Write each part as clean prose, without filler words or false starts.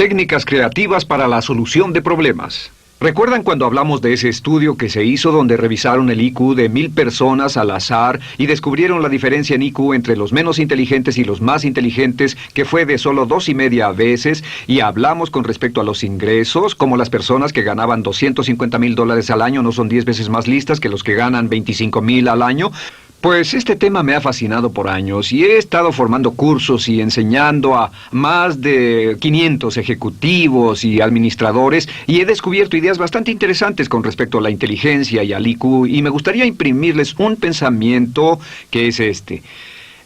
Técnicas creativas para la solución de problemas. ¿Recuerdan cuando hablamos de ese estudio que se hizo donde revisaron el IQ de 1000 personas al azar y descubrieron la diferencia en IQ entre los menos inteligentes y los más inteligentes, que fue de solo 2,5 veces, y hablamos con respecto a los ingresos, como las personas que ganaban $250,000 al año no son 10 veces más listas que los que ganan 25,000 al año? Pues este tema me ha fascinado por años y he estado formando cursos y enseñando a más de 500 ejecutivos y administradores y he descubierto ideas bastante interesantes con respecto a la inteligencia y al IQ y me gustaría imprimirles un pensamiento que es este.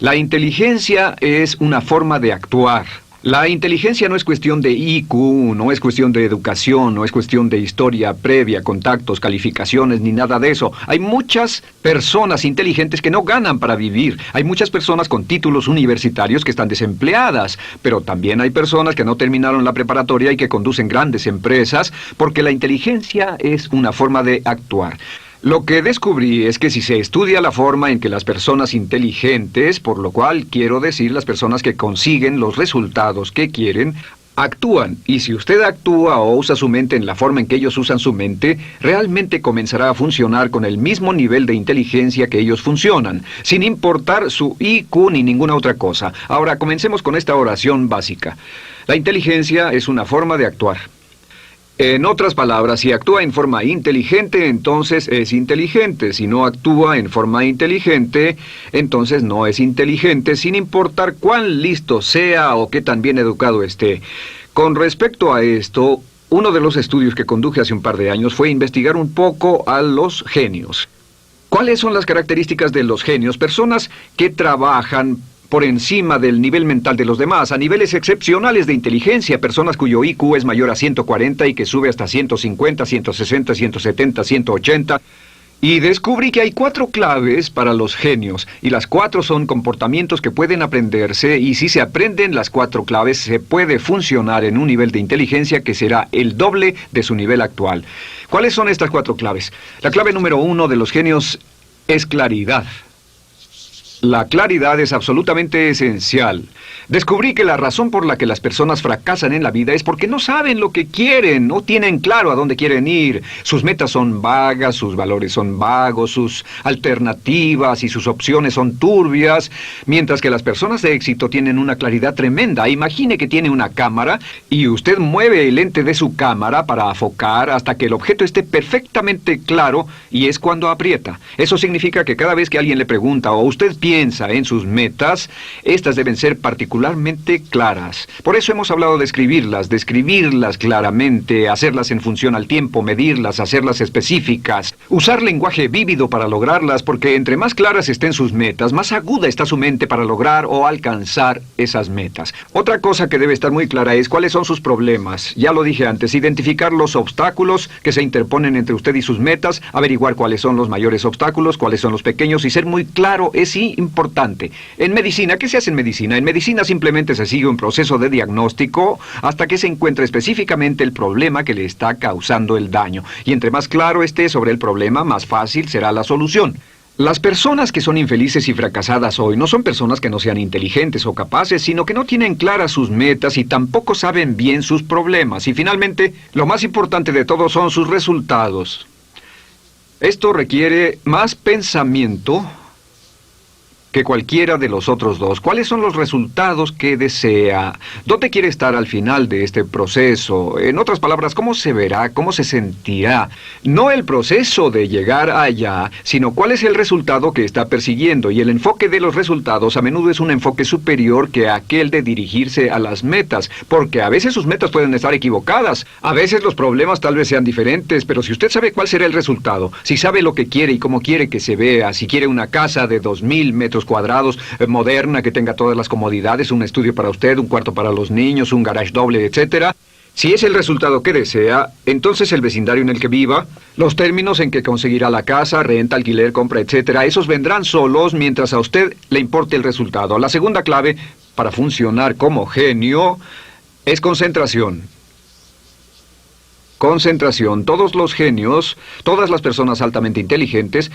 La inteligencia es una forma de actuar. La inteligencia no es cuestión de IQ, no es cuestión de educación, no es cuestión de historia previa, contactos, calificaciones, ni nada de eso. Hay muchas personas inteligentes que no ganan para vivir. Hay muchas personas con títulos universitarios que están desempleadas, pero también hay personas que no terminaron la preparatoria y que conducen grandes empresas porque la inteligencia es una forma de actuar. Lo que descubrí es que si se estudia la forma en que las personas inteligentes, por lo cual quiero decir las personas que consiguen los resultados que quieren, actúan, y si usted actúa o usa su mente en la forma en que ellos usan su mente, realmente comenzará a funcionar con el mismo nivel de inteligencia que ellos funcionan, sin importar su IQ ni ninguna otra cosa. Ahora, comencemos con esta oración básica. La inteligencia es una forma de actuar. En otras palabras, si actúa en forma inteligente, entonces es inteligente. Si no actúa en forma inteligente, entonces no es inteligente, sin importar cuán listo sea o qué tan bien educado esté. Con respecto a esto, uno de los estudios que conduje hace un par de años fue investigar un poco a los genios. ¿Cuáles son las características de los genios? Personas que trabajan por encima del nivel mental de los demás, a niveles excepcionales de inteligencia, personas cuyo IQ es mayor a 140 y que sube hasta 150, 160, 170, 180. Y descubrí que hay 4 claves para los genios, y las 4 son comportamientos que pueden aprenderse, y si se aprenden las 4 claves, se puede funcionar en un nivel de inteligencia que será el doble de su nivel actual. ¿Cuáles son estas 4 claves? La clave número 1 de los genios es claridad. La claridad es absolutamente esencial. Descubrí que la razón por la que las personas fracasan en la vida es porque no saben lo que quieren, no tienen claro a dónde quieren ir. Sus metas son vagas, sus valores son vagos, sus alternativas y sus opciones son turbias, mientras que las personas de éxito tienen una claridad tremenda. Imagine que tiene una cámara y usted mueve el lente de su cámara para afocar hasta que el objeto esté perfectamente claro y es cuando aprieta. Eso significa que cada vez que alguien le pregunta o usted piensa en sus metas, estas deben ser particularmente claras. Por eso hemos hablado de describirlas claramente, hacerlas en función al tiempo, medirlas, hacerlas específicas, usar lenguaje vívido para lograrlas, porque entre más claras estén sus metas, más aguda está su mente para lograr o alcanzar esas metas. Otra cosa que debe estar muy clara es cuáles son sus problemas. Ya lo dije antes, identificar los obstáculos que se interponen entre usted y sus metas, averiguar cuáles son los mayores obstáculos, cuáles son los pequeños y ser muy claro es importante. En medicina, ¿qué se hace en medicina? En medicina simplemente se sigue un proceso de diagnóstico hasta que se encuentre específicamente el problema que le está causando el daño. Y entre más claro esté sobre el problema, más fácil será la solución. Las personas que son infelices y fracasadas hoy no son personas que no sean inteligentes o capaces, sino que no tienen claras sus metas y tampoco saben bien sus problemas. Y finalmente, lo más importante de todo son sus resultados. Esto requiere más pensamiento que cualquiera de los otros dos. ¿Cuáles son los resultados que desea? ¿Dónde quiere estar al final de este proceso? En otras palabras, ¿cómo se verá? ¿Cómo se sentirá? No el proceso de llegar allá, sino cuál es el resultado que está persiguiendo. Y el enfoque de los resultados a menudo es un enfoque superior que aquel de dirigirse a las metas, porque a veces sus metas pueden estar equivocadas. A veces los problemas tal vez sean diferentes, pero si usted sabe cuál será el resultado, si sabe lo que quiere y cómo quiere que se vea, si quiere una casa de 2,000 metros cuadrados, moderna, que tenga todas las comodidades, un estudio para usted, un cuarto para los niños, un garage doble, etcétera. Si es el resultado que desea, entonces el vecindario en el que viva, los términos en que conseguirá la casa, renta, alquiler, compra, etcétera, esos vendrán solos mientras a usted le importe el resultado. La segunda clave para funcionar como genio es concentración. Concentración. Todos los genios, todas las personas altamente inteligentes,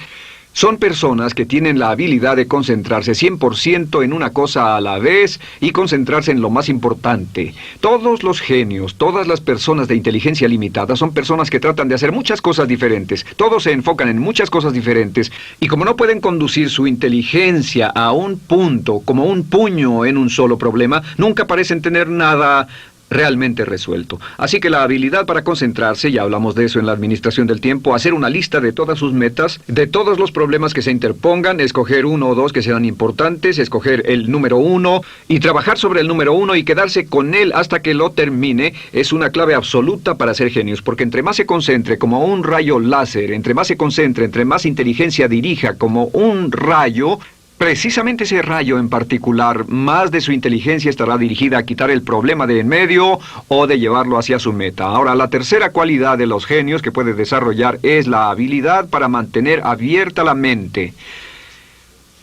Son personas que tienen la habilidad de concentrarse 100% en una cosa a la vez y concentrarse en lo más importante. Todos los genios, todas las personas de inteligencia limitada son personas que tratan de hacer muchas cosas diferentes. Todos se enfocan en muchas cosas diferentes y como no pueden conducir su inteligencia a un punto, como un puño en un solo problema, nunca parecen tener nada realmente resuelto. Así que la habilidad para concentrarse, ya hablamos de eso en la administración del tiempo, hacer una lista de todas sus metas, de todos los problemas que se interpongan, escoger uno o dos que sean importantes, escoger el número uno y trabajar sobre el número uno y quedarse con él hasta que lo termine, es una clave absoluta para ser genios, porque entre más se concentre como un rayo láser, entre más se concentre, entre más inteligencia dirija como un rayo, precisamente ese rayo en particular, más de su inteligencia estará dirigida a quitar el problema de en medio o de llevarlo hacia su meta. Ahora, la tercera cualidad de los genios que puede desarrollar es la habilidad para mantener abierta la mente.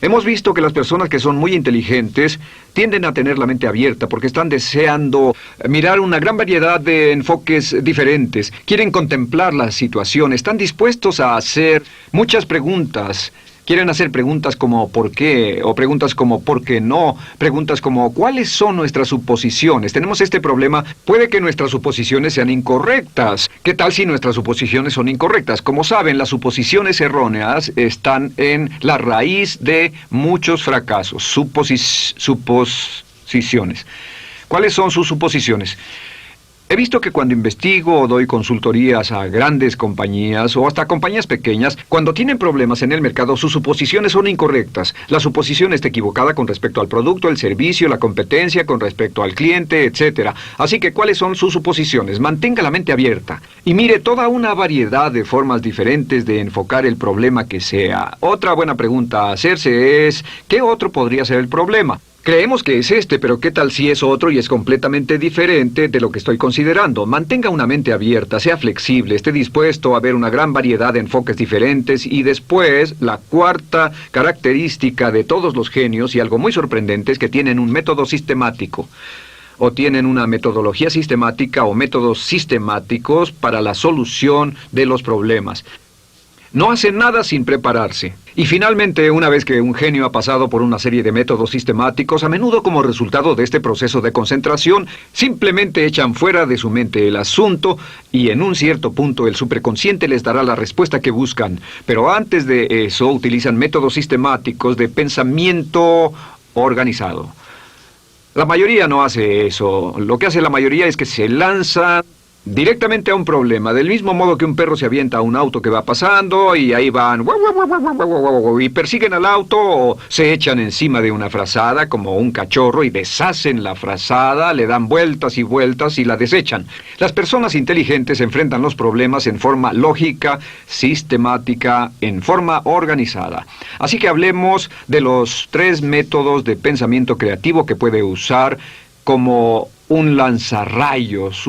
Hemos visto que las personas que son muy inteligentes tienden a tener la mente abierta porque están deseando mirar una gran variedad de enfoques diferentes. Quieren contemplar la situación, están dispuestos a hacer muchas preguntas. Quieren hacer preguntas como ¿por qué? O preguntas como ¿por qué no? Preguntas como ¿cuáles son nuestras suposiciones? Tenemos este problema, puede que nuestras suposiciones sean incorrectas. ¿Qué tal si nuestras suposiciones son incorrectas? Como saben, las suposiciones erróneas están en la raíz de muchos fracasos. Suposiciones. ¿Cuáles son sus suposiciones? He visto que cuando investigo o doy consultorías a grandes compañías o hasta compañías pequeñas, cuando tienen problemas en el mercado, sus suposiciones son incorrectas. La suposición está equivocada con respecto al producto, el servicio, la competencia, con respecto al cliente, etc. Así que, ¿cuáles son sus suposiciones? Mantenga la mente abierta y mire toda una variedad de formas diferentes de enfocar el problema que sea. Otra buena pregunta a hacerse es, ¿qué otro podría ser el problema? Creemos que es este, pero ¿qué tal si es otro y es completamente diferente de lo que estoy considerando? Mantenga una mente abierta, sea flexible, esté dispuesto a ver una gran variedad de enfoques diferentes y después, la cuarta característica de todos los genios y algo muy sorprendente es que tienen un método sistemático. O tienen una metodología sistemática o métodos sistemáticos para la solución de los problemas. No hacen nada sin prepararse. Y finalmente, una vez que un genio ha pasado por una serie de métodos sistemáticos, a menudo como resultado de este proceso de concentración, simplemente echan fuera de su mente el asunto y en un cierto punto el superconsciente les dará la respuesta que buscan. Pero antes de eso, utilizan métodos sistemáticos de pensamiento organizado. La mayoría no hace eso. Lo que hace la mayoría es que se lanza directamente a un problema, del mismo modo que un perro se avienta a un auto que va pasando y ahí van y persiguen al auto o se echan encima de una frazada como un cachorro y deshacen la frazada, le dan vueltas y vueltas y la desechan. Las personas inteligentes enfrentan los problemas en forma lógica, sistemática, en forma organizada. Así que hablemos de los 3 métodos de pensamiento creativo que puede usar como un lanzarrayos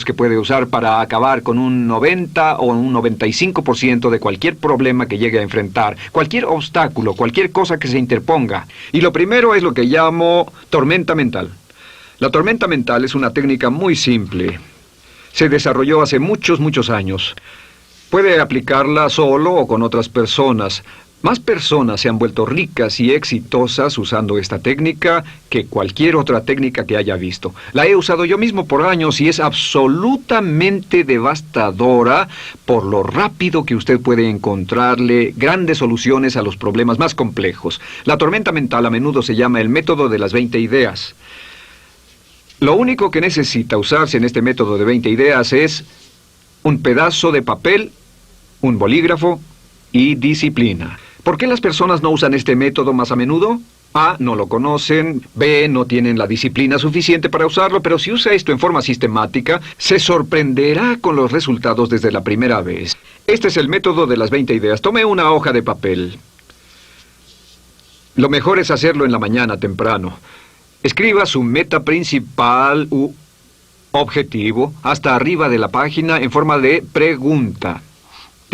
que puede usar para acabar con un 90 o un 95% de cualquier problema que llegue a enfrentar, cualquier obstáculo, cualquier cosa que se interponga. Y lo primero es lo que llamo tormenta mental. La tormenta mental es una técnica muy simple. Se desarrolló hace muchos años. Puede aplicarla solo o con otras personas. Más personas se han vuelto ricas y exitosas usando esta técnica que cualquier otra técnica que haya visto. La he usado yo mismo por años y es absolutamente devastadora por lo rápido que usted puede encontrarle grandes soluciones a los problemas más complejos. La tormenta mental a menudo se llama el método de las 20 ideas. Lo único que necesita usarse en este método de 20 ideas es un pedazo de papel, un bolígrafo y disciplina. ¿Por qué las personas no usan este método más a menudo? A, no lo conocen, B, no tienen la disciplina suficiente para usarlo, pero si usa esto en forma sistemática, se sorprenderá con los resultados desde la primera vez. Este es el método de las 20 ideas. Tome una hoja de papel. Lo mejor es hacerlo en la mañana temprano. Escriba su meta principal u objetivo hasta arriba de la página en forma de pregunta.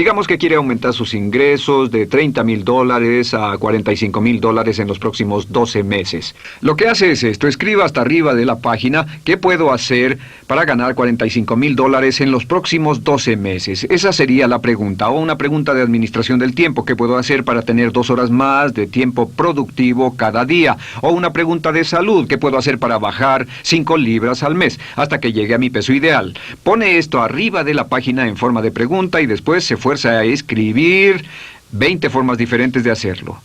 Digamos que quiere aumentar sus ingresos de $30,000 a $45,000 en los próximos 12 meses. Lo que hace es esto: escriba hasta arriba de la página qué puedo hacer para ganar $45,000 en los próximos 12 meses. Esa sería la pregunta, o una pregunta de administración del tiempo: ¿qué puedo hacer para tener 2 horas más de tiempo productivo cada día? O una pregunta de salud: ¿qué puedo hacer para bajar 5 libras al mes hasta que llegue a mi peso ideal? Pone esto arriba de la página en forma de pregunta y después se fuerza a escribir 20 formas diferentes de hacerlo.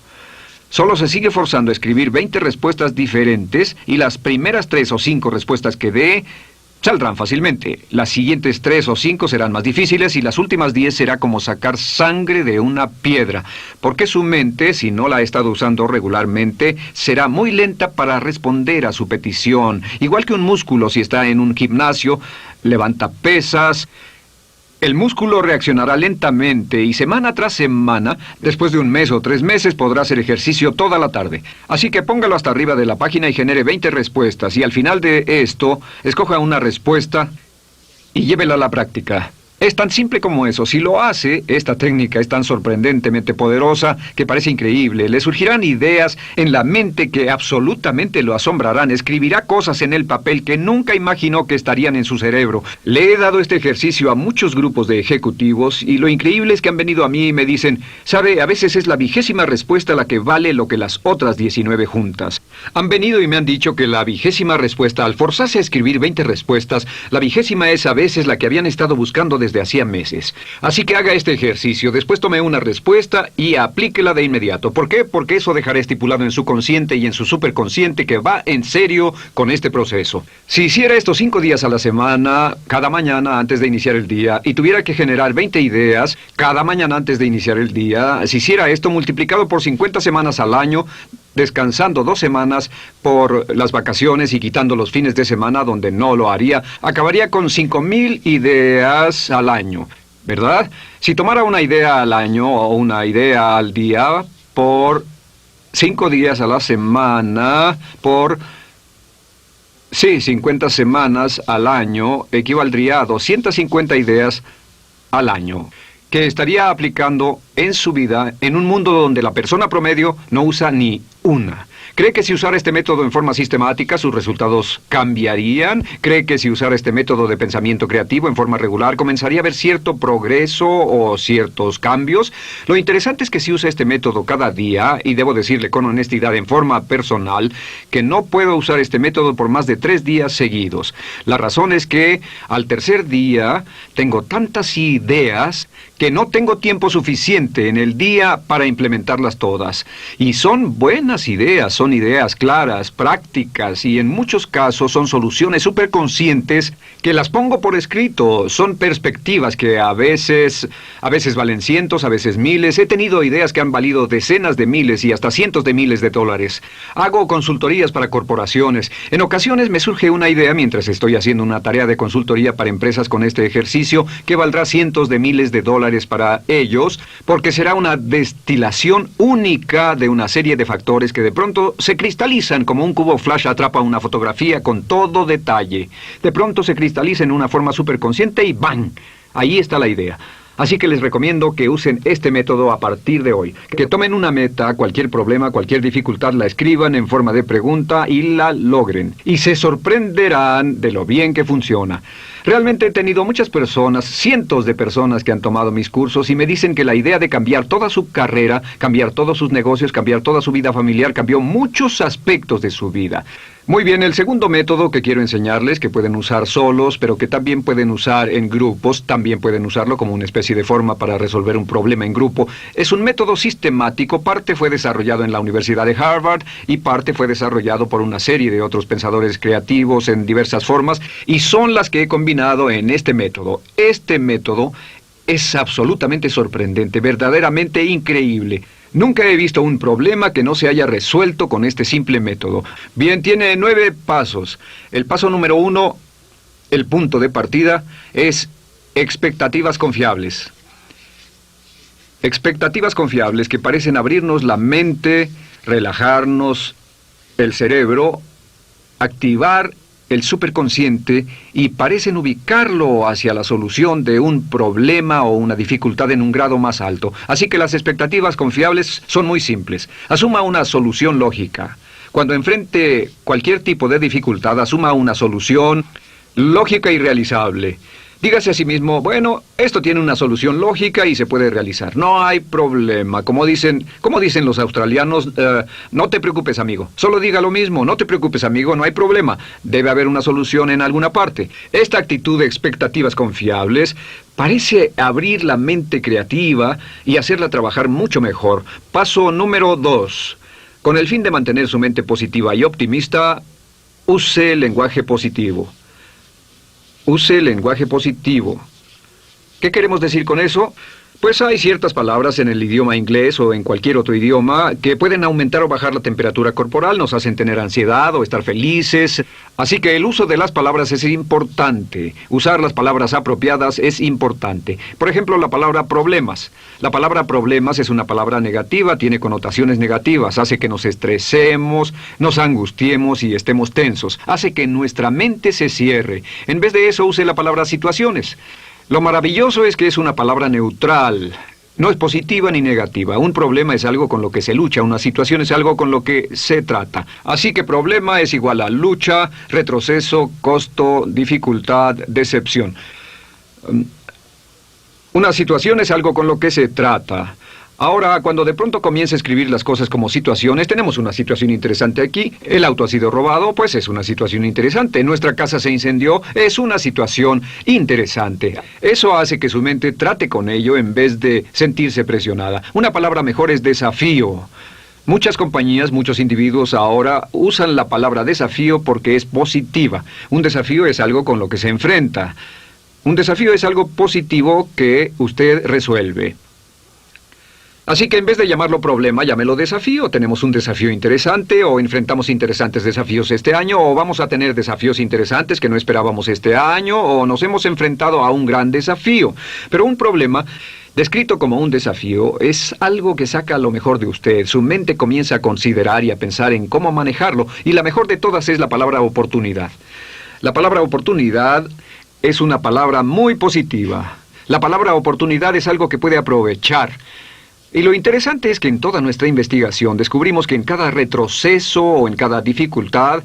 Solo se sigue forzando a escribir 20 respuestas diferentes y las primeras 3 o 5 respuestas que dé saldrán fácilmente. Las siguientes 3 o 5 serán más difíciles y las últimas 10 será como sacar sangre de una piedra, porque su mente, si no la ha estado usando regularmente, será muy lenta para responder a su petición. Igual que un músculo, si está en un gimnasio, levanta pesas, el músculo reaccionará lentamente y semana tras semana, después de un mes o 3 meses, podrá hacer ejercicio toda la tarde. Así que póngalo hasta arriba de la página y genere 20 respuestas, y al final de esto, escoja una respuesta y llévela a la práctica. Es tan simple como eso. Si lo hace, esta técnica es tan sorprendentemente poderosa que parece increíble. Le surgirán ideas en la mente que absolutamente lo asombrarán. Escribirá cosas en el papel que nunca imaginó que estarían en su cerebro. Le he dado este ejercicio a muchos grupos de ejecutivos y lo increíble es que han venido a mí y me dicen: ¿sabe? A veces es la 20ª respuesta la que vale lo que las otras 19 juntas. Han venido y me han dicho que la 20ª respuesta, al forzarse a escribir 20 respuestas, la 20ª es a veces la que habían estado buscando desde hacía meses. Así que haga este ejercicio, después tome una respuesta y aplíquela de inmediato. ¿Por qué? Porque eso dejará estipulado en su consciente y en su superconsciente que va en serio con este proceso. Si hiciera esto 5 días a la semana, cada mañana antes de iniciar el día, y tuviera que generar 20 ideas cada mañana antes de iniciar el día, si hiciera esto multiplicado por 50 semanas al año, descansando 2 semanas por las vacaciones y quitando los fines de semana donde no lo haría, acabaría con 5,000 ideas al año, ¿verdad? Si tomara una idea al año o una idea al día por 5 días a la semana, por 50 semanas al año, equivaldría a 250 ideas al año, que estaría aplicando en su vida en un mundo donde la persona promedio no usa ni una. ¿Cree que si usara este método en forma sistemática sus resultados cambiarían? ¿Cree que si usara este método de pensamiento creativo en forma regular comenzaría a ver cierto progreso o ciertos cambios? Lo interesante es que si usa este método cada día, y debo decirle con honestidad en forma personal que no puedo usar este método por más de 3 días seguidos. La razón es que al tercer día tengo tantas ideas que no tengo tiempo suficiente en el día para implementarlas todas. Y son buenas ideas, son ideas claras, prácticas, y en muchos casos son soluciones superconscientes que las pongo por escrito. Son perspectivas que a veces valen cientos, a veces miles. He tenido ideas que han valido decenas de miles y hasta cientos de miles de dólares. Hago consultorías para corporaciones. En ocasiones me surge una idea mientras estoy haciendo una tarea de consultoría para empresas con este ejercicio que valdrá cientos de miles de dólares para ellos, porque será una destilación única de una serie de factores que de pronto se cristalizan como un cubo flash atrapa una fotografía con todo detalle. De pronto se cristaliza en una forma superconsciente y ¡bang! Ahí está la idea. Así que les recomiendo que usen este método a partir de hoy. Que tomen una meta, cualquier problema, cualquier dificultad, la escriban en forma de pregunta y la logren. Y se sorprenderán de lo bien que funciona. Realmente he tenido muchas personas, cientos de personas que han tomado mis cursos y me dicen que la idea de cambiar toda su carrera, cambiar todos sus negocios, cambiar toda su vida familiar, cambió muchos aspectos de su vida. Muy bien, el segundo método que quiero enseñarles, que pueden usar solos, pero que también pueden usar en grupos, también pueden usarlo como una especie de forma para resolver un problema en grupo, es un método sistemático. Parte fue desarrollado en la Universidad de Harvard y parte fue desarrollado por una serie de otros pensadores creativos en diversas formas, y son las que he combinado en este método. Este método es absolutamente sorprendente, verdaderamente increíble. Nunca he visto un problema que no se haya resuelto con este simple método. Bien, tiene 9 pasos. El paso número 1, el punto de partida, es expectativas confiables. Expectativas confiables que parecen abrirnos la mente, relajarnos el cerebro, activar el superconsciente y parecen ubicarlo hacia la solución de un problema o una dificultad en un grado más alto. Así que las expectativas confiables son muy simples. Asuma una solución lógica. Cuando enfrente cualquier tipo de dificultad, asuma una solución lógica y realizable. Dígase a sí mismo, bueno, esto tiene una solución lógica y se puede realizar. No hay problema. Como dicen los australianos, no te preocupes, amigo. Solo diga lo mismo, no te preocupes, amigo, no hay problema. Debe haber una solución en alguna parte. Esta actitud de expectativas confiables parece abrir la mente creativa y hacerla trabajar mucho mejor. Paso número 2. Con el fin de mantener su mente positiva y optimista, use el lenguaje positivo. Use el lenguaje positivo. ¿Qué queremos decir con eso? Pues hay ciertas palabras en el idioma inglés o en cualquier otro idioma que pueden aumentar o bajar la temperatura corporal, nos hacen tener ansiedad o estar felices. Así que el uso de las palabras es importante. Usar las palabras apropiadas es importante. Por ejemplo, la palabra problemas. La palabra problemas es una palabra negativa, tiene connotaciones negativas, hace que nos estresemos, nos angustiemos y estemos tensos. Hace que nuestra mente se cierre. En vez de eso, use la palabra situaciones. Lo maravilloso es que es una palabra neutral. No es positiva ni negativa. Un problema es algo con lo que se lucha, una situación es algo con lo que se trata. Así que problema es igual a lucha, retroceso, costo, dificultad, decepción. Una situación es algo con lo que se trata. Ahora, cuando de pronto comienza a escribir las cosas como situaciones, tenemos una situación interesante aquí. El auto ha sido robado, pues es una situación interesante. Nuestra casa se incendió, es una situación interesante. Eso hace que su mente trate con ello en vez de sentirse presionada. Una palabra mejor es desafío. Muchas compañías, muchos individuos ahora usan la palabra desafío porque es positiva. Un desafío es algo con lo que se enfrenta. Un desafío es algo positivo que usted resuelve. Así que en vez de llamarlo problema, llámelo desafío. Tenemos un desafío interesante, o enfrentamos interesantes desafíos este año, o vamos a tener desafíos interesantes que no esperábamos este año, o nos hemos enfrentado a un gran desafío. Pero un problema, descrito como un desafío, es algo que saca lo mejor de usted. Su mente comienza a considerar y a pensar en cómo manejarlo, y la mejor de todas es la palabra oportunidad. La palabra oportunidad es una palabra muy positiva. La palabra oportunidad es algo que puede aprovechar. Y lo interesante es que en toda nuestra investigación descubrimos que en cada retroceso o en cada dificultad,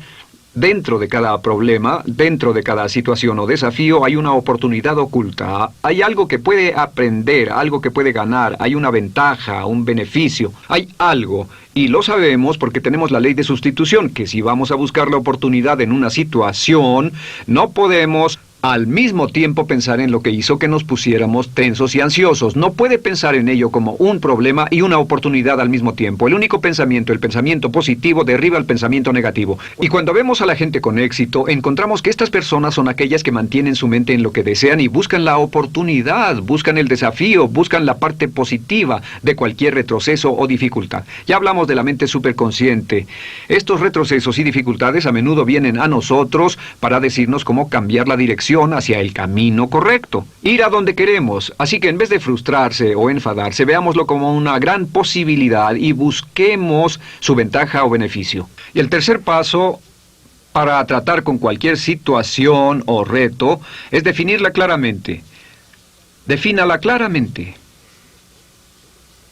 dentro de cada problema, dentro de cada situación o desafío, hay una oportunidad oculta. Hay algo que puede aprender, algo que puede ganar, hay una ventaja, un beneficio, hay algo. Y lo sabemos porque tenemos la ley de sustitución, que si vamos a buscar la oportunidad en una situación, no podemos al mismo tiempo pensar en lo que hizo que nos pusiéramos tensos y ansiosos. No puede pensar en ello como un problema y una oportunidad al mismo tiempo. El único pensamiento, el pensamiento positivo, derriba el pensamiento negativo. Y cuando vemos a la gente con éxito, encontramos que estas personas son aquellas que mantienen su mente en lo que desean y buscan la oportunidad, buscan el desafío, buscan la parte positiva de cualquier retroceso o dificultad. Ya hablamos de la mente superconsciente. Estos retrocesos y dificultades a menudo vienen a nosotros para decirnos cómo cambiar la dirección hacia el camino correcto, ir a donde queremos. Así que en vez de frustrarse o enfadarse, veámoslo como una gran posibilidad y busquemos su ventaja o beneficio. Y el tercer paso para tratar con cualquier situación o reto es definirla claramente. Defínala claramente.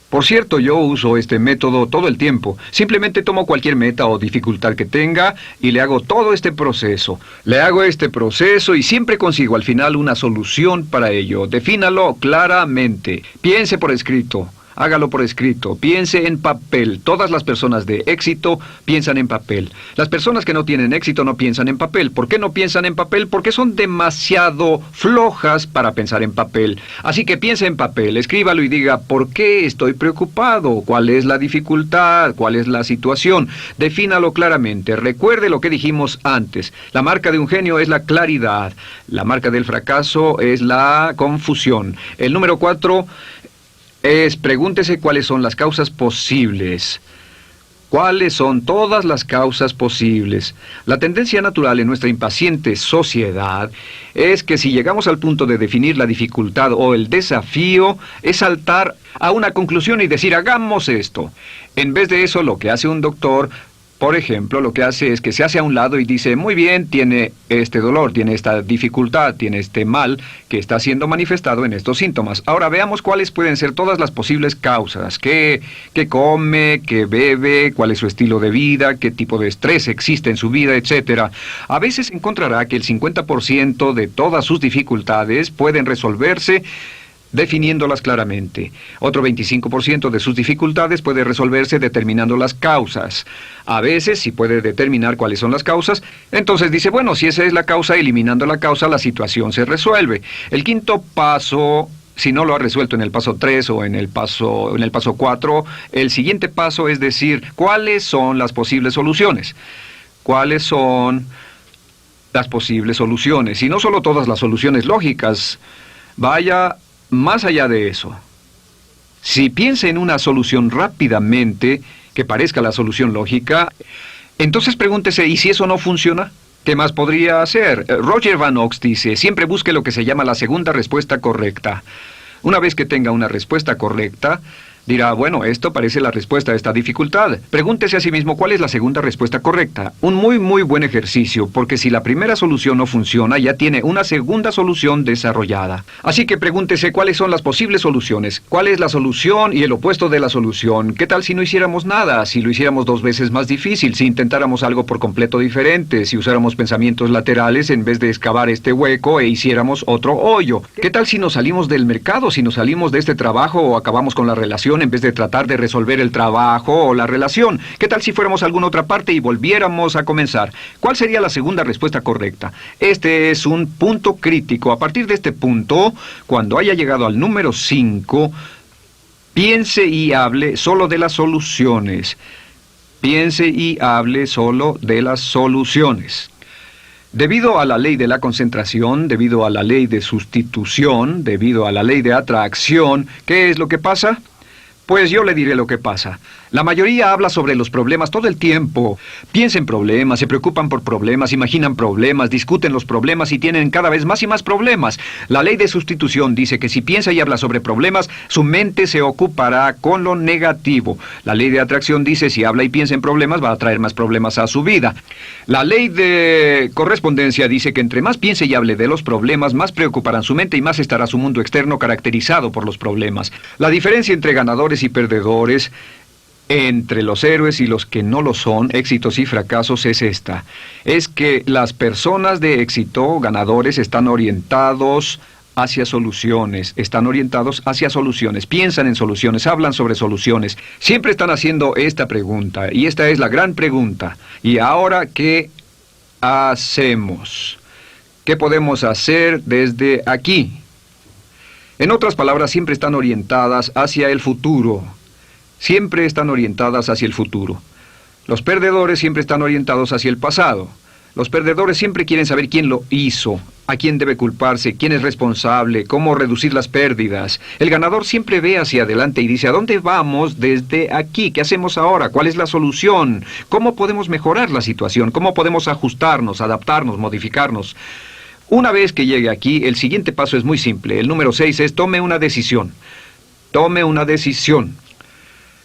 Por cierto, yo uso este método todo el tiempo. Simplemente tomo cualquier meta o dificultad que tenga y le hago todo este proceso. Le hago este proceso y siempre consigo al final una solución para ello. Defínalo claramente. Piense por escrito. Hágalo por escrito. Piense en papel. Todas las personas de éxito piensan en papel. Las personas que no tienen éxito no piensan en papel. ¿Por qué no piensan en papel? Porque son demasiado flojas para pensar en papel. Así que piense en papel, escríbalo y diga, ¿por qué estoy preocupado? ¿Cuál es la dificultad? ¿Cuál es la situación? Defínalo claramente. Recuerde lo que dijimos antes. La marca de un genio es la claridad. La marca del fracaso es la confusión. El número 4... pregúntese cuáles son las causas posibles. ¿Cuáles son todas las causas posibles? La tendencia natural en nuestra impaciente sociedad es que si llegamos al punto de definir la dificultad o el desafío, es saltar a una conclusión y decir, hagamos esto. En vez de eso, lo que hace un doctor Por ejemplo, lo que hace es que se hace a un lado y dice, muy bien, tiene este dolor, tiene esta dificultad, tiene este mal que está siendo manifestado en estos síntomas. Ahora veamos cuáles pueden ser todas las posibles causas. ¿Qué come, qué bebe, cuál es su estilo de vida, qué tipo de estrés existe en su vida, etcétera? A veces encontrará que el 50% de todas sus dificultades pueden resolverse definiéndolas claramente. Otro 25% de sus dificultades puede resolverse determinando las causas. A veces, si puede determinar cuáles son las causas, entonces dice, bueno, si esa es la causa, eliminando la causa, la situación se resuelve. El quinto paso, si no lo ha resuelto en el paso 3 o en el paso 4, el siguiente paso es decir, ¿cuáles son las posibles soluciones? ¿Cuáles son las posibles soluciones? Y no solo todas las soluciones lógicas, vaya más allá de eso. Si piensa en una solución rápidamente, que parezca la solución lógica, entonces pregúntese, ¿y si eso no funciona? ¿Qué más podría hacer? Roger Van Ox dice, siempre busque lo que se llama la segunda respuesta correcta. Una vez que tenga una respuesta correcta, dirá, bueno, esto parece la respuesta a esta dificultad. Pregúntese a sí mismo cuál es la segunda respuesta correcta. Un muy buen ejercicio, porque si la primera solución no funciona, ya tiene una segunda solución desarrollada. Así que pregúntese cuáles son las posibles soluciones. ¿Cuál es la solución y el opuesto de la solución? ¿Qué tal si no hiciéramos nada? Si lo hiciéramos 2 veces más difícil, si intentáramos algo por completo diferente, si usáramos pensamientos laterales en vez de excavar este hueco e hiciéramos otro hoyo. ¿Qué tal si nos salimos del mercado, si nos salimos de este trabajo o acabamos con la relación en vez de tratar de resolver el trabajo o la relación? ¿Qué tal si fuéramos a alguna otra parte y volviéramos a comenzar? ¿Cuál sería la segunda respuesta correcta? Este es un punto crítico. A partir de este punto, cuando haya llegado al número 5, piense y hable solo de las soluciones. Piense y hable solo de las soluciones. Debido a la ley de la concentración, debido a la ley de sustitución, debido a la ley de atracción, ¿qué es lo que pasa? Pues yo le diré lo que pasa. La mayoría habla sobre los problemas todo el tiempo. Piensa en problemas, se preocupan por problemas, imaginan problemas, discuten los problemas y tienen cada vez más y más problemas. La ley de sustitución dice que si piensa y habla sobre problemas, su mente se ocupará con lo negativo. La ley de atracción dice si habla y piensa en problemas, va a traer más problemas a su vida. La ley de correspondencia dice que entre más piense y hable de los problemas, más preocuparán su mente y más estará su mundo externo caracterizado por los problemas. La diferencia entre ganadores y perdedores, entre los héroes y los que no lo son, éxitos y fracasos, es esta. Es que las personas de éxito, ganadores, están orientados hacia soluciones, piensan en soluciones, hablan sobre soluciones. Siempre están haciendo esta pregunta, y esta es la gran pregunta. ¿Y ahora qué hacemos? ¿Qué podemos hacer desde aquí? En otras palabras, siempre están orientadas hacia el futuro. Siempre están orientadas hacia el futuro. Los perdedores siempre están orientados hacia el pasado. Los perdedores siempre quieren saber quién lo hizo, a quién debe culparse, quién es responsable, cómo reducir las pérdidas. El ganador siempre ve hacia adelante y dice, ¿a dónde vamos desde aquí? ¿Qué hacemos ahora? ¿Cuál es la solución? ¿Cómo podemos mejorar la situación? ¿Cómo podemos ajustarnos, adaptarnos, modificarnos? Una vez que llegue aquí, el siguiente paso es muy simple. El número 6 es tome una decisión. Tome una decisión.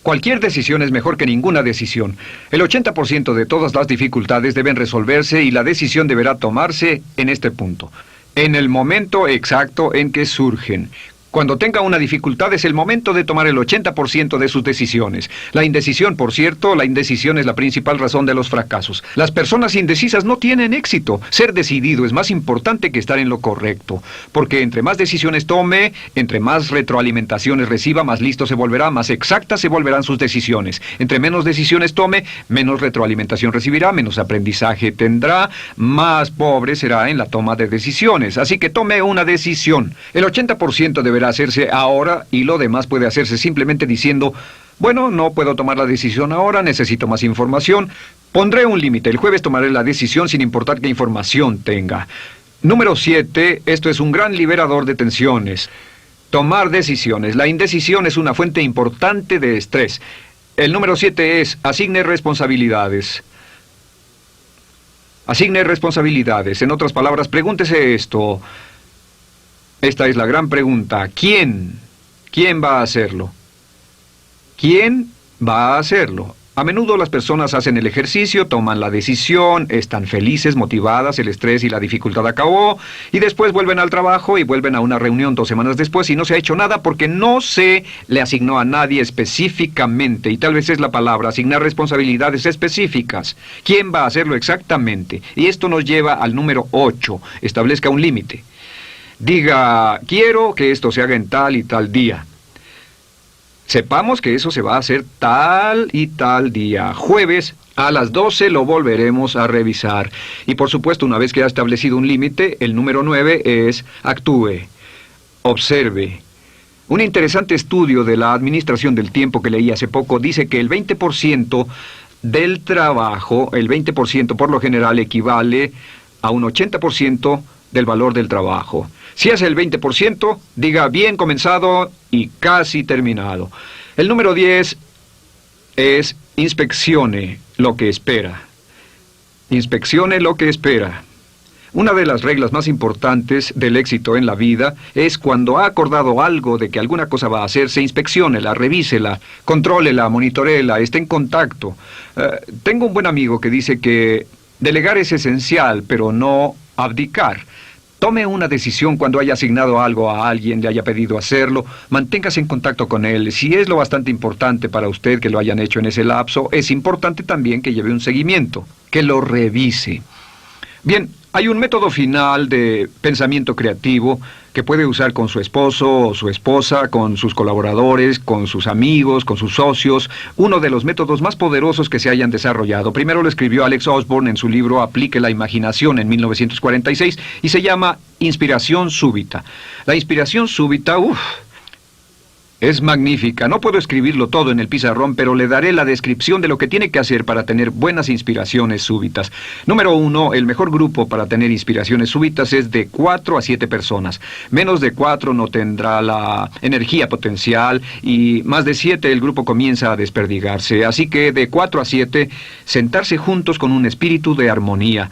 Cualquier decisión es mejor que ninguna decisión. El 80% de todas las dificultades deben resolverse y la decisión deberá tomarse en este punto, en el momento exacto en que surgen. Cuando tenga una dificultad es el momento de tomar el 80% de sus decisiones. La indecisión, por cierto, la indecisión es la principal razón de los fracasos. Las personas indecisas no tienen éxito. Ser decidido es más importante que estar en lo correcto. Porque entre más decisiones tome, entre más retroalimentaciones reciba, más listo se volverá, más exactas se volverán sus decisiones. Entre menos decisiones tome, menos retroalimentación recibirá, menos aprendizaje tendrá, más pobre será en la toma de decisiones. Así que tome una decisión. El 80% deberá hacerse ahora y lo demás puede hacerse simplemente diciendo, bueno, no puedo tomar la decisión ahora, necesito más información. Pondré un límite, el jueves tomaré la decisión sin importar qué información tenga. Número 7, esto es un gran liberador de tensiones. Tomar decisiones. La indecisión es una fuente importante de estrés. El número 7 es asigne responsabilidades. Asigne responsabilidades. En otras palabras, pregúntese esto. Esta es la gran pregunta. ¿Quién? ¿Quién va a hacerlo? ¿Quién va a hacerlo? A menudo las personas hacen el ejercicio, toman la decisión, están felices, motivadas, el estrés y la dificultad acabó, y después vuelven al trabajo y vuelven a una reunión 2 semanas después y no se ha hecho nada porque no se le asignó a nadie específicamente, y tal vez es la palabra, asignar responsabilidades específicas. ¿Quién va a hacerlo exactamente? Y esto nos lleva al número 8, establezca un límite. Diga, quiero que esto se haga en tal y tal día. Sepamos que eso se va a hacer tal y tal día. Jueves a las 12 lo volveremos a revisar. Y por supuesto, una vez que ha establecido un límite, el número 9 es actúe, observe. Un interesante estudio de la administración del tiempo que leí hace poco dice que el 20% del trabajo, el 20% por lo general equivale a un 80% del valor del trabajo. Si hace el 20%, diga bien comenzado y casi terminado. El número 10 es inspeccione lo que espera. Inspeccione lo que espera. Una de las reglas más importantes del éxito en la vida es cuando ha acordado algo de que alguna cosa va a hacerse, inspecciónela, revísela, contrólela, monitorela, esté en contacto. Tengo un buen amigo que dice que delegar es esencial, pero no abdicar. Tome una decisión cuando haya asignado algo a alguien, le haya pedido hacerlo, manténgase en contacto con él. Si es lo bastante importante para usted que lo hayan hecho en ese lapso, es importante también que lleve un seguimiento, que lo revise. Bien, hay un método final de pensamiento creativo que puede usar con su esposo o su esposa, con sus colaboradores, con sus amigos, con sus socios. Uno de los métodos más poderosos que se hayan desarrollado. Primero lo escribió Alex Osborne en su libro Aplique la imaginación en 1946 y se llama Inspiración súbita. La inspiración súbita, es magnífica. No puedo escribirlo todo en el pizarrón, pero le daré la descripción de lo que tiene que hacer para tener buenas inspiraciones súbitas. Número 1, el mejor grupo para tener inspiraciones súbitas es de 4 a 7 personas. Menos de 4 no tendrá la energía potencial y más de 7 el grupo comienza a desperdigarse. Así que de 4 a 7, sentarse juntos con un espíritu de armonía.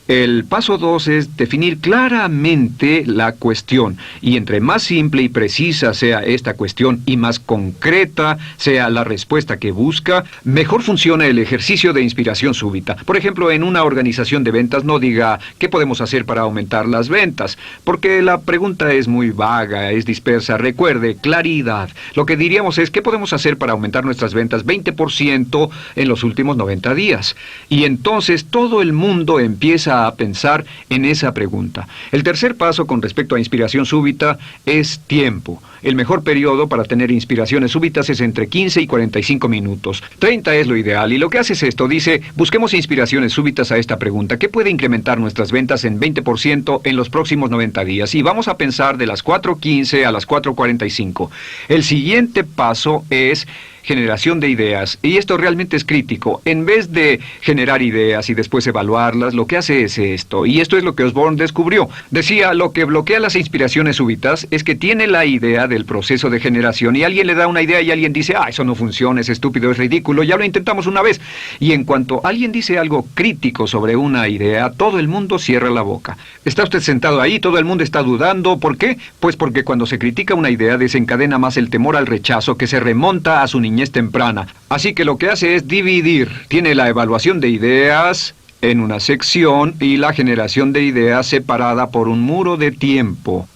El paso 2 es definir claramente la cuestión, y entre más simple y precisa sea esta cuestión y más concreta sea la respuesta que busca, mejor funciona el ejercicio de inspiración súbita. Por ejemplo, en una organización de ventas no diga ¿qué podemos hacer para aumentar las ventas? Porque la pregunta es muy vaga, es dispersa. Recuerde, claridad. Lo que diríamos es ¿qué podemos hacer para aumentar nuestras ventas 20% en los últimos 90 días? Y entonces todo el mundo empieza a pensar en esa pregunta. El tercer paso con respecto a inspiración súbita es tiempo. El mejor periodo para tener inspiraciones súbitas es entre 15 y 45 minutos. 30 es lo ideal, y lo que hace es esto. Dice, busquemos inspiraciones súbitas a esta pregunta. ¿Qué puede incrementar nuestras ventas en 20% en los próximos 90 días? Y vamos a pensar de las 4:15 a las 4:45. El siguiente paso es generación de ideas, y esto realmente es crítico. En vez de generar ideas y después evaluarlas, lo que hace es esto, y esto es lo que Osborne descubrió. Decía, lo que bloquea las inspiraciones súbitas es que tiene la idea del proceso de generación, y alguien le da una idea y alguien dice, eso no funciona, es estúpido, es ridículo, ya lo intentamos una vez. Y en cuanto alguien dice algo crítico sobre una idea, todo el mundo cierra la boca. Está usted sentado ahí, todo el mundo está dudando. ¿Por qué? Pues porque cuando se critica una idea desencadena más el temor al rechazo que se remonta a su niñez temprana. Así que lo que hace es dividir. Tiene la evaluación de ideas en una sección y la generación de ideas separada por un muro de tiempo.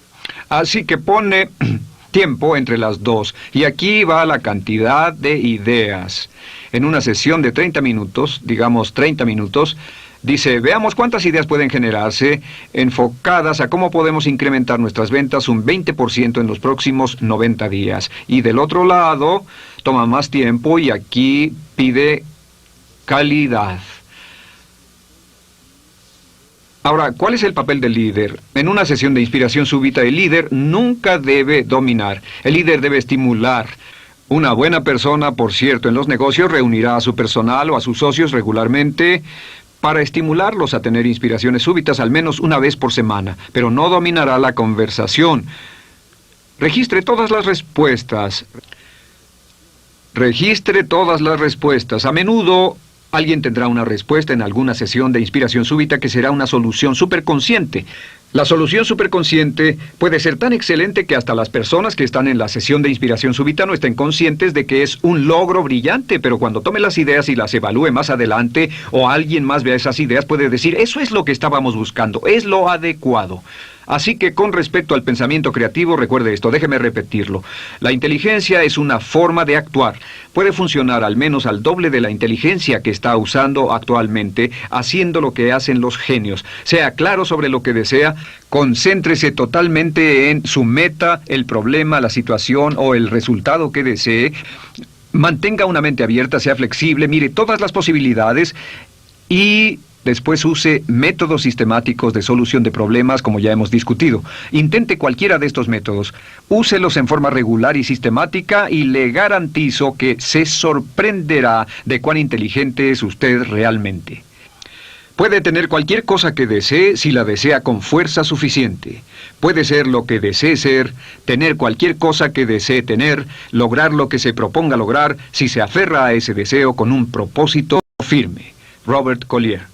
Así que pone tiempo entre las dos. Y aquí va la cantidad de ideas. En una sesión de 30 minutos, digamos 30 minutos, dice, veamos cuántas ideas pueden generarse enfocadas a cómo podemos incrementar nuestras ventas un 20% en los próximos 90 días. Y del otro lado, toma más tiempo y aquí pide calidad. Ahora, ¿cuál es el papel del líder? En una sesión de inspiración súbita, el líder nunca debe dominar. El líder debe estimular. Una buena persona, por cierto, en los negocios reunirá a su personal o a sus socios regularmente para estimularlos a tener inspiraciones súbitas al menos una vez por semana, pero no dominará la conversación. Registre todas las respuestas. Registre todas las respuestas. A menudo alguien tendrá una respuesta en alguna sesión de inspiración súbita que será una solución superconsciente. La solución superconsciente puede ser tan excelente que hasta las personas que están en la sesión de inspiración súbita no estén conscientes de que es un logro brillante, pero cuando tome las ideas y las evalúe más adelante, o alguien más vea esas ideas, puede decir, eso es lo que estábamos buscando, es lo adecuado. Así que con respecto al pensamiento creativo, recuerde esto, déjeme repetirlo. La inteligencia es una forma de actuar. Puede funcionar al menos al doble de la inteligencia que está usando actualmente, haciendo lo que hacen los genios. Sea claro sobre lo que desea, concéntrese totalmente en su meta, el problema, la situación o el resultado que desee. Mantenga una mente abierta, sea flexible, mire todas las posibilidades y después use métodos sistemáticos de solución de problemas, como ya hemos discutido. Intente cualquiera de estos métodos. Úselos en forma regular y sistemática y le garantizo que se sorprenderá de cuán inteligente es usted realmente. Puede tener cualquier cosa que desee si la desea con fuerza suficiente. Puede ser lo que desee ser, tener cualquier cosa que desee tener, lograr lo que se proponga lograr si se aferra a ese deseo con un propósito firme. Robert Collier.